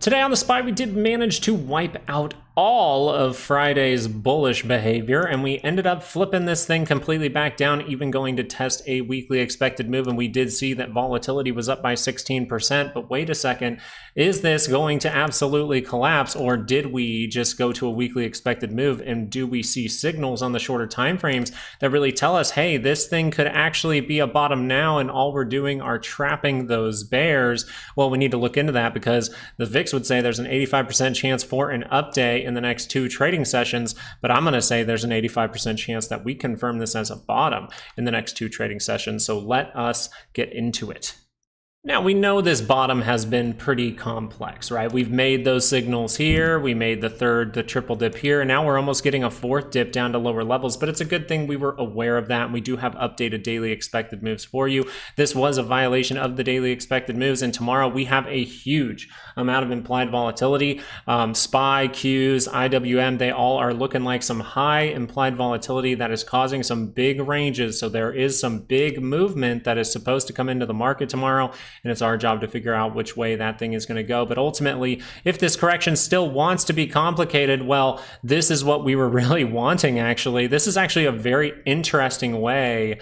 Today on the SPY, we did manage to wipe out all of Friday's bullish behavior, and we ended up flipping this thing completely back down, even going to test a weekly expected move, and we did see that volatility was up by 16%, but wait a second, is this going to absolutely collapse, or did we just go to a weekly expected move, and do we see signals on the shorter time frames that really tell us, hey, this thing could actually be a bottom now, and all we're doing are trapping those bears? Well, we need to look into that because the VIX would say there's an 85% chance for an update in the next 2 trading sessions, but I'm going to say there's an 85% chance that we confirm this as a bottom in the next 2 trading sessions. So let us get into it. Now, we know this bottom has been pretty complex, right? We've made those signals here. We made the triple dip here, and now we're almost getting a 4th dip down to lower levels, but it's a good thing we were aware of that, and we do have updated daily expected moves for you. This was a violation of the daily expected moves, and tomorrow we have a huge amount of implied volatility. SPY, Qs, IWM, they all are looking like some high implied volatility that is causing some big ranges, so there is some big movement that is supposed to come into the market tomorrow, and it's our job to figure out which way that thing is going to go. But ultimately, if this correction still wants to be complicated, well, this is what we were really wanting, actually. This is actually a very interesting way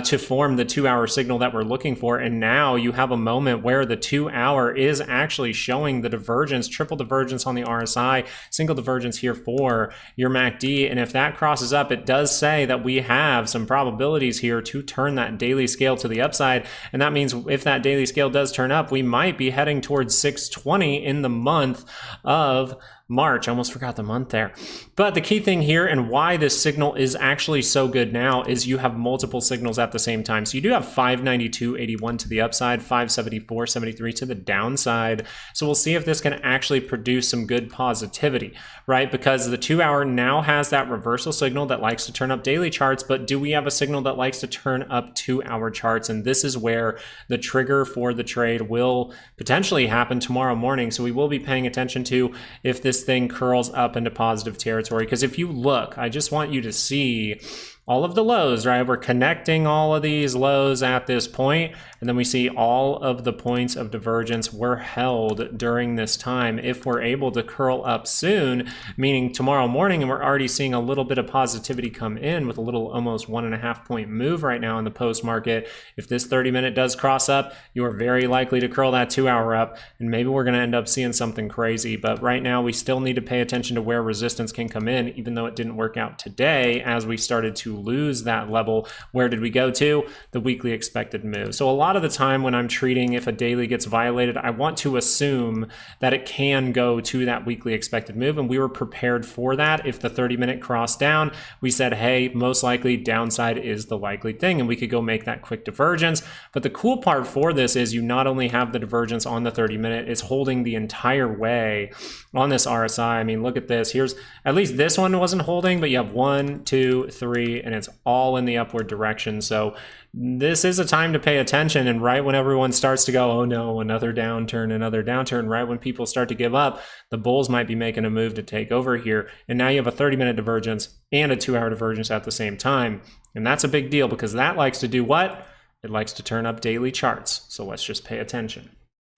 to form the 2-hour signal that we're looking for. And now you have a moment where the 2-hour is actually showing the divergence, triple divergence on the RSI, single divergence here for your MACD. And if that crosses up, it does say that we have some probabilities here to turn that daily scale to the upside. And that means if that daily scale does turn up, we might be heading towards 620 in the month of March. I almost forgot the month there. But the key thing here and why this signal is actually so good now is you have multiple signals at the same time. So you do have 592.81 to the upside, 574.73 to the downside. So we'll see if this can actually produce some good positivity, right? Because the 2-hour now has that reversal signal that likes to turn up daily charts, but do we have a signal that likes to turn up 2-hour charts? And this is where the trigger for the trade will potentially happen tomorrow morning. So we will be paying attention to if this thing curls up into positive territory. Because if you look, I just want you to see all of the lows, right? We're connecting all of these lows at this point, and then we see all of the points of divergence were held during this time. If we're able to curl up soon, meaning tomorrow morning, and we're already seeing a little bit of positivity come in with a little almost 1.5 point move right now in the post market. If this 30-minute does cross up, you are very likely to curl that 2-hour up, and maybe we're going to end up seeing something crazy. But right now, we still need to pay attention to where resistance can come in, even though it didn't work out today as we started to lose that level. Where did we go to? The weekly expected move. So a lot of the time when I'm treating, if a daily gets violated, I want to assume that it can go to that weekly expected move, and we were prepared for that. If the 30-minute crossed down, we said, hey, most likely downside is the likely thing, and we could go make that quick divergence. But the cool part for this is you not only have the divergence on the 30-minute, it's holding the entire way on this RSI. I mean, look at this. Here's, at least this one wasn't holding, but you have 1, 2, 3, and it's all in the upward direction. So this is a time to pay attention, and right when everyone starts to go, oh no, another downturn, right when people start to give up, the bulls might be making a move to take over here. And now you have a 30-minute divergence and a 2-hour divergence at the same time. And that's a big deal because that likes to do what? It likes to turn up daily charts. So let's just pay attention.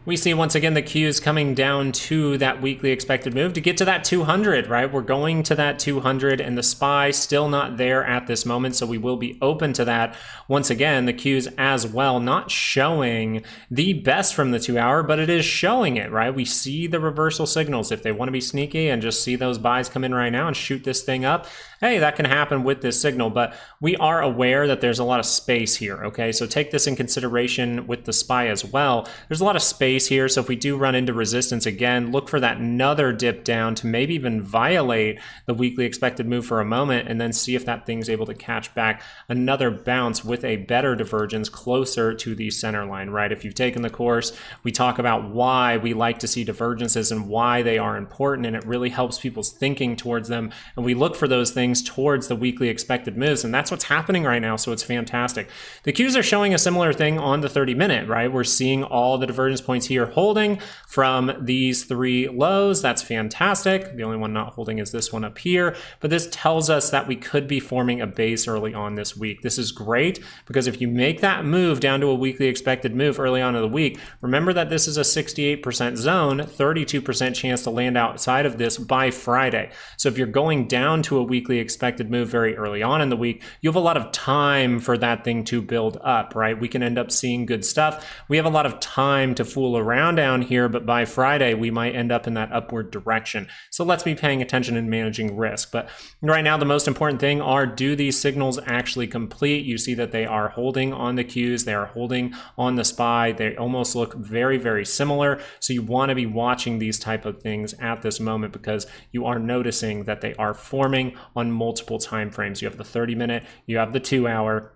We see once again the Qs coming down to that weekly expected move to get to that 200, right? We're going to that 200, and the SPY still not there at this moment, so we will be open to that. Once again, the Qs as well, not showing the best from the 2-hour, but it is showing it, right? We see the reversal signals. If they want to be sneaky and just see those buys come in right now and shoot this thing up, hey, that can happen with this signal, but we are aware that there's a lot of space here, okay? So take this in consideration with the SPY as well. There's a lot of space here, so if we do run into resistance again, look for that another dip down to maybe even violate the weekly expected move for a moment, and then see if that thing's able to catch back another bounce with a better divergence closer to the center line, right? If you've taken the course, we talk about why we like to see divergences and why they are important, and it really helps people's thinking towards them, and we look for those things towards the weekly expected moves, and that's what's happening right now, so it's fantastic. The Qs are showing a similar thing on the 30-minute, right? We're seeing all the divergence points points here holding from these 3 lows. That's fantastic. The only one not holding is this one up here, but this tells us that we could be forming a base early on this week. This is great because if you make that move down to a weekly expected move early on in the week, remember that this is a 68% zone, 32% chance to land outside of this by Friday. So if you're going down to a weekly expected move very early on in the week, you have a lot of time for that thing to build up, right? We can end up seeing good stuff. We have a lot of time to fool around down here, but by Friday, we might end up in that upward direction. So let's be paying attention and managing risk. But right now, the most important thing are, do these signals actually complete? You see that they are holding on the Qs, they are holding on the SPY. They almost look very, very similar. So you want to be watching these type of things at this moment because you are noticing that they are forming on multiple time frames. You have the 30-minute, you have the 2-hour.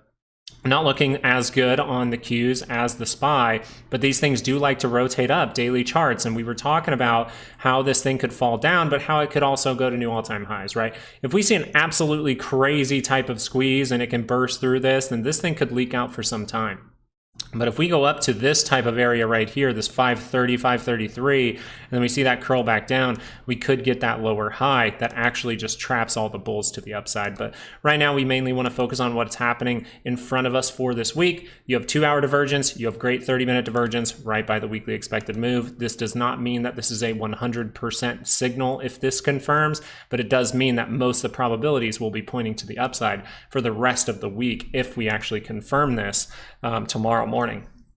Not looking as good on the Qs as the SPY, but these things do like to rotate up daily charts. And we were talking about how this thing could fall down, but how it could also go to new all-time highs, right? If we see an absolutely crazy type of squeeze and it can burst through this, then this thing could leak out for some time. But if we go up to this type of area right here, this 530, 533, and then we see that curl back down, we could get that lower high that actually just traps all the bulls to the upside. But right now, we mainly want to focus on what's happening in front of us for this week. You have 2-hour divergence, you have great 30-minute divergence right by the weekly expected move. This does not mean that this is a 100% signal if this confirms, but it does mean that most of the probabilities will be pointing to the upside for the rest of the week if we actually confirm this tomorrow morning.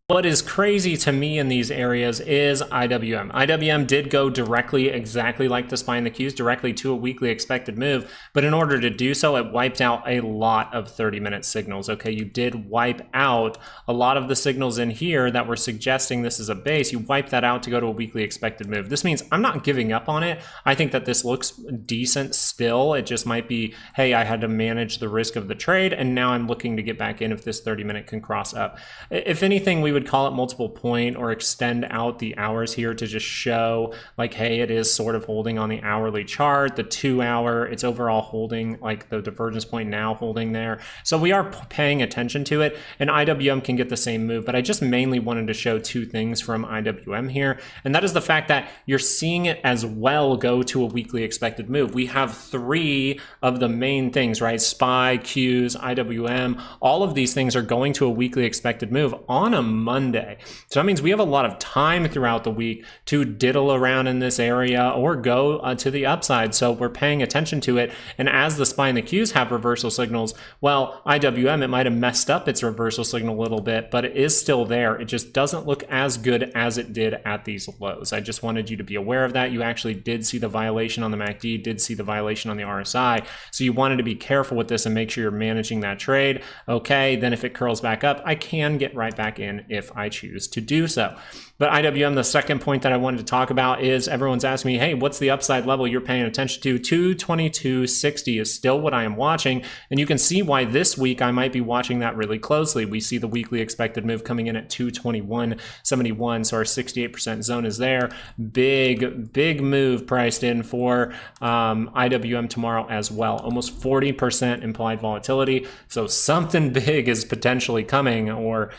What is crazy to me in these areas is IWM. IWM did go directly, exactly like the SPY and the Qs, directly to a weekly expected move. But in order to do so, it wiped out a lot of 30-minute signals. Okay, you did wipe out a lot of the signals in here that were suggesting this is a base. You wiped that out to go to a weekly expected move. This means I'm not giving up on it. I think that this looks decent still. It just might be, hey, I had to manage the risk of the trade, and now I'm looking to get back in if this 30-minute can cross up. If anything, we would call it multiple point or extend out the hours here to just show like, hey, it is sort of holding on the hourly chart. The 2-hour, it's overall holding, like the divergence point now holding there. So we are paying attention to it, and IWM can get the same move, but I just mainly wanted to show 2 things from IWM here, and that is the fact that you're seeing it as well go to a weekly expected move. We have 3 of the main things, right? SPY, Qs, IWM, all of these things are going to a weekly expected move on a Monday. So that means we have a lot of time throughout the week to diddle around in this area or go to the upside. So we're paying attention to it. And as the SPY and the Qs have reversal signals, well, IWM, it might have messed up its reversal signal a little bit, but it is still there. It just doesn't look as good as it did at these lows. I just wanted you to be aware of that. You actually did see the violation on the MACD, did see the violation on the RSI. So you wanted to be careful with this and make sure you're managing that trade. Okay, then if it curls back up, I can get right back in if I choose to do so. But IWM, the second point that I wanted to talk about is everyone's asking me, hey, what's the upside level you're paying attention to? 222.60 is still what I am watching. And you can see why this week I might be watching that really closely. We see the weekly expected move coming in at 221.71. So our 68% zone is there. Big move priced in for IWM tomorrow as well. Almost 40% implied volatility. So something big is potentially coming, or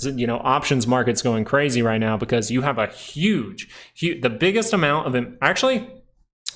you know, options market's going crazy right now because you have a huge, the biggest amount of, actually,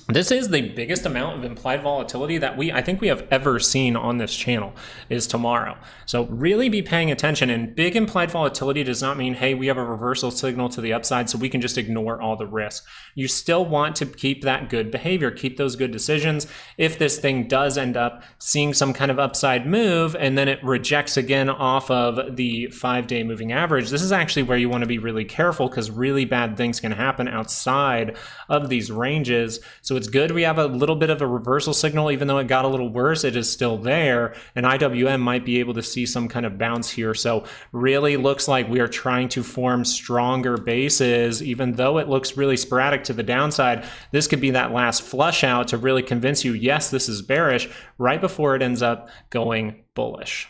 this is the biggest amount of implied volatility that I think we have ever seen on this channel is tomorrow. So really be paying attention. And big implied volatility does not mean, hey, we have a reversal signal to the upside so we can just ignore all the risk. You still want to keep that good behavior, keep those good decisions. If this thing does end up seeing some kind of upside move and then it rejects again off of the 5-day moving average, this is actually where you want to be really careful because really bad things can happen outside of these ranges. So it's good we have a little bit of a reversal signal. Even though it got a little worse, it is still there, and IWM might be able to see some kind of bounce here. So really looks like we are trying to form stronger bases. Even though it looks really sporadic to the downside, this could be that last flush out to really convince you, yes, this is bearish, right before it ends up going bullish.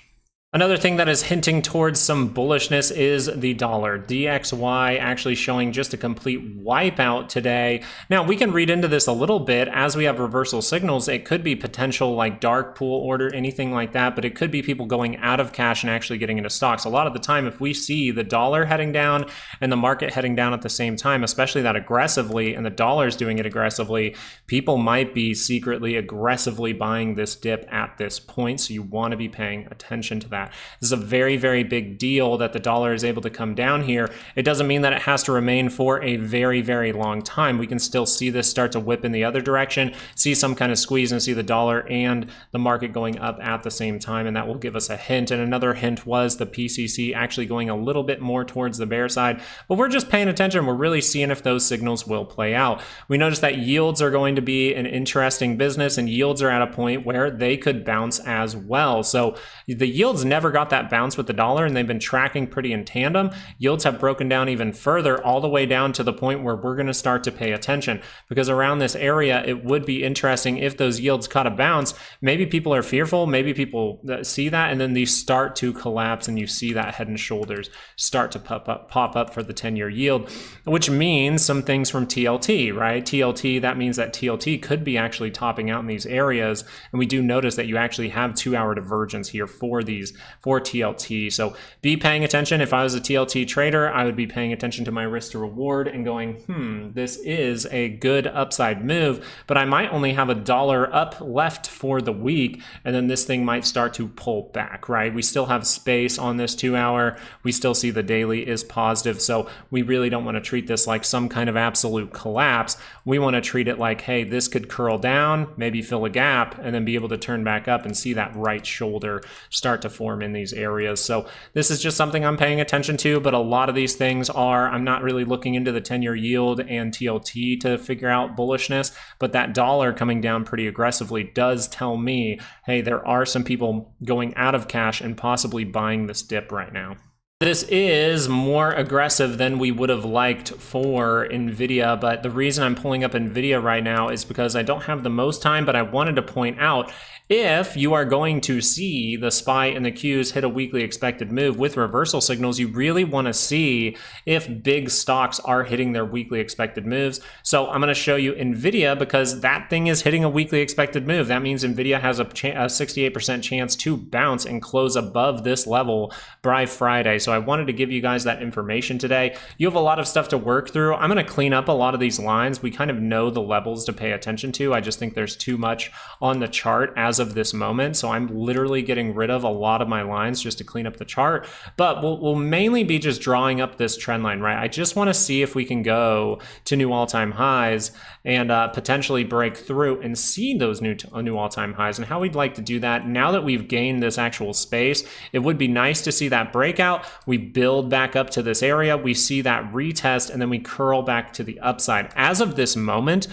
Another thing that is hinting towards some bullishness is the dollar. DXY actually showing just a complete wipeout today. Now, we can read into this a little bit as we have reversal signals. It could be potential like dark pool order, anything like that, but it could be people going out of cash and actually getting into stocks. A lot of the time, if we see the dollar heading down and the market heading down at the same time, especially that aggressively, and the dollar's doing it aggressively, people might be secretly aggressively buying this dip at this point. So you want to be paying attention to that. This is a very, very big deal that the dollar is able to come down here. It doesn't mean that it has to remain for a very, very long time. We can still see this start to whip in the other direction, see some kind of squeeze, and see the dollar and the market going up at the same time, and that will give us a hint. And another hint was the PCC actually going a little bit more towards the bear side, but we're just paying attention. We're really seeing if those signals will play out. We notice that yields are going to be an interesting business, and yields are at a point where they could bounce as well. So the yields never got that bounce with the dollar, and they've been tracking pretty in tandem. Yields have broken down even further, all the way down to the point where we're going to start to pay attention, because around this area, it would be interesting if those yields caught a bounce. Maybe people are fearful, maybe people see that, and then these start to collapse, and you see that head and shoulders start to pop up for the 10-year yield, which means some things from TLT, right? TLT, that means that TLT could be actually topping out in these areas, and we do notice that you actually have 2-hour divergence here for TLT. So be paying attention. If I was a TLT trader, I would be paying attention to my risk to reward and going, this is a good upside move, but I might only have $1 up left for the week, and then this thing might start to pull back, right? We still have space on this 2-hour. We still see the daily is positive, so we really don't want to treat this like some kind of absolute collapse. We want to treat it like, hey, this could curl down, maybe fill a gap, and then be able to turn back up and see that right shoulder start to form in these areas. So this is just something I'm paying attention to, but a lot of these things are, I'm not really looking into the 10-year yield and TLT to figure out bullishness, but that dollar coming down pretty aggressively does tell me, hey, there are some people going out of cash and possibly buying this dip right now. This is more aggressive than we would have liked for NVIDIA, but the reason I'm pulling up NVIDIA right now is because I don't have the most time, but I wanted to point out, if you are going to see the SPY and the Qs hit a weekly expected move with reversal signals, you really want to see if big stocks are hitting their weekly expected moves. So I'm going to show you NVIDIA, because that thing is hitting a weekly expected move. That means NVIDIA has a 68% chance to bounce and close above this level by Friday. So I wanted to give you guys that information today. You have a lot of stuff to work through. I'm going to clean up a lot of these lines. We kind of know the levels to pay attention to. I just think there's too much on the chart as of this moment. So I'm literally getting rid of a lot of my lines just to clean up the chart. But we'll mainly be just drawing up this trend line, right? I just want to see if we can go to new all-time highs and potentially break through and see those new all-time highs, and how we'd like to do that. Now that we've gained this actual space, it would be nice to see that breakout. We build back up to this area, we see that retest, and then we curl back to the upside. As of this moment,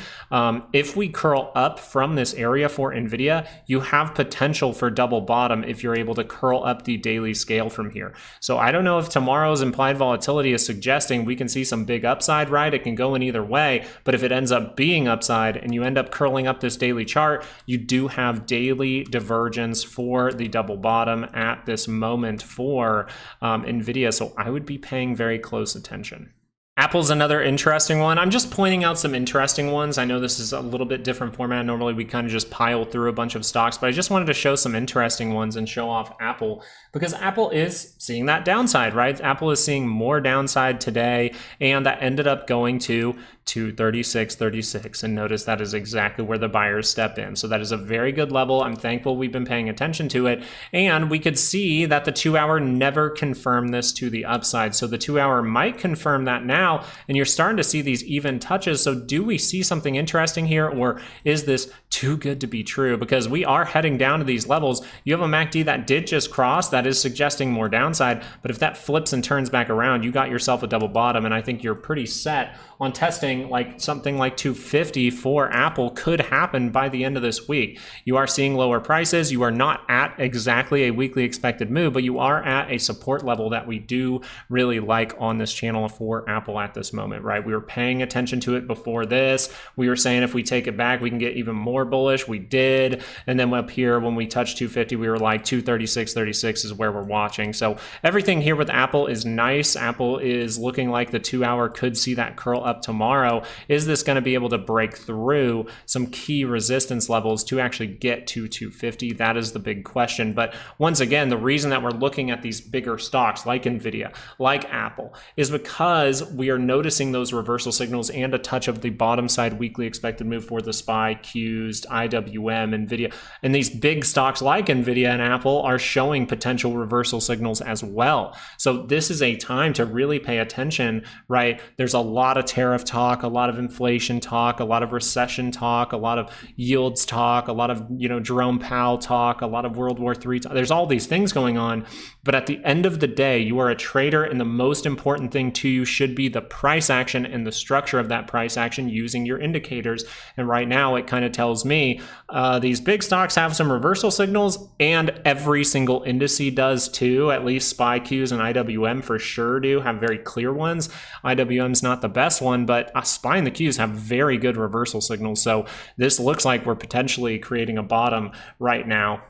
if we curl up from this area for NVIDIA, you have potential for double bottom if you're able to curl up the daily scale from here. So I don't know if tomorrow's implied volatility is suggesting we can see some big upside, right? It can go in either way, but if it ends up being upside and you end up curling up this daily chart, you do have daily divergence for the double bottom at this moment for NVIDIA. So I would be paying very close attention. Apple's another interesting one. I'm just pointing out some interesting ones. I know this is a little bit different format. Normally we kind of just pile through a bunch of stocks, but I just wanted to show some interesting ones and show off Apple, because Apple is seeing that downside, right? Apple is seeing more downside today, and that ended up going to 236.36, and notice that is exactly where the buyers step in. So that is a very good level. I'm thankful we've been paying attention to it, and we could see that the 2-hour never confirmed this to the upside. So the 2-hour might confirm that now, and you're starting to see these even touches. So do we see something interesting here, or is this too good to be true? Because we are heading down to these levels. You have a MACD that did just cross, that is suggesting more downside, but if that flips and turns back around, you got yourself a double bottom, and I think you're pretty set on testing like something like 250 for Apple could happen by the end of this week. You are seeing lower prices. You are not at exactly a weekly expected move, but you are at a support level that we do really like on this channel for Apple. Apple at this moment, right? We were paying attention to it before this. We were saying if we take it back, we can get even more bullish. We did. And then up here, when we touched 250, we were like 236.36 is where we're watching. So everything here with Apple is nice. Apple is looking like the 2-hour could see that curl up tomorrow. Is this going to be able to break through some key resistance levels to actually get to 250? That is the big question. But once again, the reason that we're looking at these bigger stocks like Nvidia, like Apple, is because we are noticing those reversal signals and a touch of the bottom side weekly expected move for the SPY, Qs, IWM, Nvidia. And these big stocks like Nvidia and Apple are showing potential reversal signals as well. So this is a time to really pay attention, right? There's a lot of tariff talk, a lot of inflation talk, a lot of recession talk, a lot of yields talk, a lot of, Jerome Powell talk, a lot of World War III talk. There's all these things going on. But at the end of the day, you are a trader, and the most important thing to you should be the price action and the structure of that price action using your indicators. And right now, it kind of tells me these big stocks have some reversal signals, and every single indice does too. At least SPY, Qs, and IWM for sure do have very clear ones. IWM's not the best one, but SPY and the Qs have very good reversal signals. So this looks like we're potentially creating a bottom right now.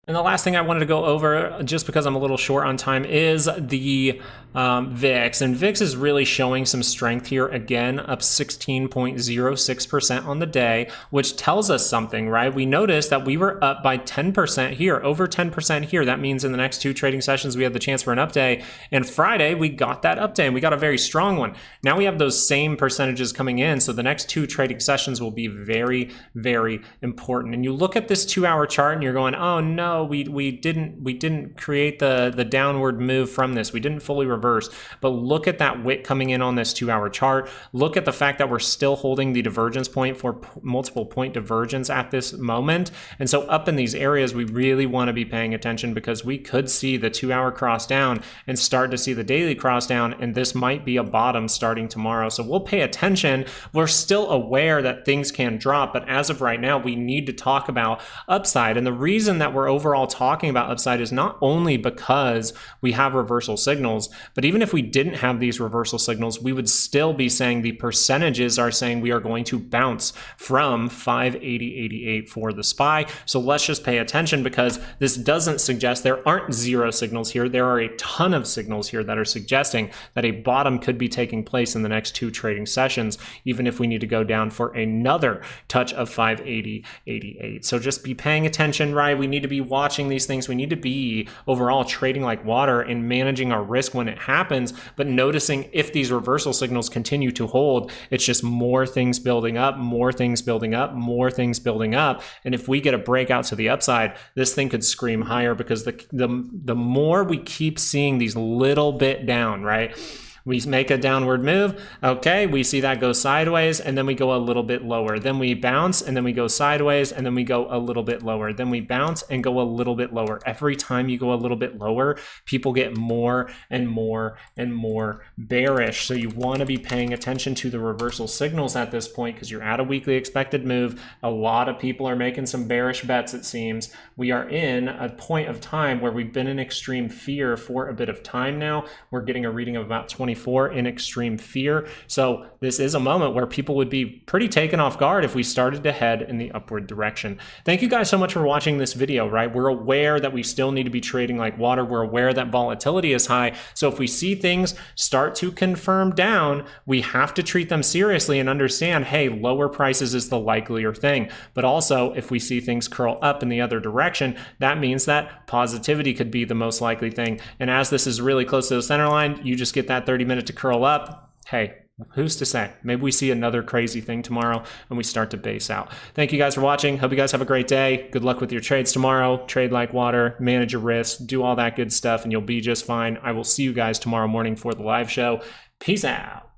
And the last thing I wanted to go over, just because I'm a little short on time, is the VIX. And VIX is really showing some strength here again, up 16.06% on the day, which tells us something, right? We noticed that we were up by 10% here, over 10% here. That means in the next 2 trading sessions, we had the chance for an up day. And Friday, we got that up day, and we got a very strong one. Now we have those same percentages coming in. So the next 2 trading sessions will be very, very important. And you look at this 2-hour chart and you're going, oh no, we didn't create the downward move from this. We didn't fully reverse. But look at that wick coming in on this 2-hour chart. Look at the fact that we're still holding the divergence point for multiple point divergence at this moment. And so up in these areas, we really want to be paying attention, because we could see the 2-hour cross down and start to see the daily cross down. And this might be a bottom starting tomorrow. So we'll pay attention. We're still aware that things can drop, but as of right now, we need to talk about upside. And the reason that we're overall talking about upside is not only because we have reversal signals, but even if we didn't have these reversal signals, we would still be saying the percentages are saying we are going to bounce from 580.88 for the SPY. So let's just pay attention, because this doesn't suggest there aren't zero signals here. There are a ton of signals here that are suggesting that a bottom could be taking place in the next 2 trading sessions, even if we need to go down for another touch of 580.88. So just be paying attention, right? We need to be watching these things. We need to be overall trading like water and managing our risk when it happens, but noticing if these reversal signals continue to hold, it's just more things building up, more things building up, more things building up. And if we get a breakout to the upside, this thing could scream higher, because the more we keep seeing these little bit down, right? We make a downward move, okay, we see that go sideways, and then we go a little bit lower. Then we bounce, and then we go sideways, and then we go a little bit lower. Then we bounce and go a little bit lower. Every time you go a little bit lower, people get more and more and more bearish. So you want to be paying attention to the reversal signals at this point, because you're at a weekly expected move. A lot of people are making some bearish bets, it seems. We are in a point of time where we've been in extreme fear for a bit of time now. We're getting a reading of about 24 in extreme fear. So this is a moment where people would be pretty taken off guard if we started to head in the upward direction. Thank you guys so much for watching this video, right? We're aware that we still need to be trading like water. We're aware that volatility is high. So if we see things start to confirm down, we have to treat them seriously and understand, hey, lower prices is the likelier thing. But also, if we see things curl up in the other direction, that means that positivity could be the most likely thing. And as this is really close to the center line, you just get that 30-minute to curl up. Hey, who's to say? Maybe we see another crazy thing tomorrow and we start to base out. Thank you guys for watching. Hope you guys have a great day. Good luck with your trades tomorrow. Trade like water, manage your risks, do all that good stuff, and you'll be just fine. I will see you guys tomorrow morning for the live show. Peace out.